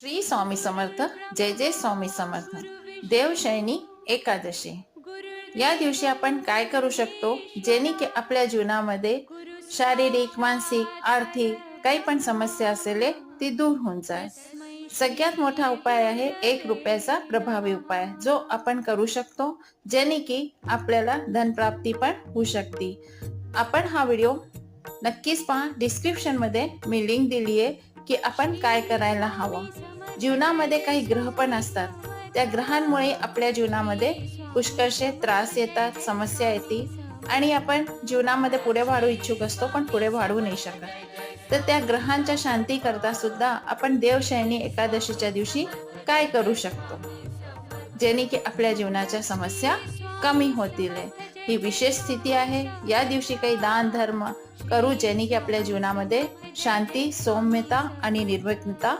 श्री स्वामी समर्थ. जय जय स्वामी समर्थ. देवशयनी एकादशी. या दिवशी आपण काय करू शकतो जेणे की आपल्या जीवनामध्ये शारीरिक, मानसिक, आर्थिक काही पण समस्या असेल ती दूर होऊन जाईल. सगळ्यात मोठा उपाय आहे 1 रुपयाचा प्रभावी उपाय, जो आपण करू शकतो जेणे की आपल्याला धनप्राप्ती पण होऊ शकते. आपण हा व्हिडिओ नक्कीच पहा. डिस्क्रिप्शन मध्ये मी लिंक दिली आहे की आपण काय करायला हवं. जीवनामध्ये काही ग्रह पण असतात, त्या ग्रहांमुळे आपल्या जीवनामध्ये पुष्कळशे त्रास येतात, समस्या येते आणि आपण जीवनामध्ये पुढे वाढू इच्छुक असतो पण पुढे वाढू नाही शकत. तर त्या ग्रहांच्या शांती करता सुद्धा आपण देवशयनी एकादशीच्या दिवशी काय करू शकतो जेणे की आपल्या जीवनाच्या समस्या कमी होतील. ही विशेष स्थिती आहे. या दिवशी काही दान धर्म करू जेणे की आपल्या जीवनामध्ये शांती, सौम्यता आणि निर्विघ्नता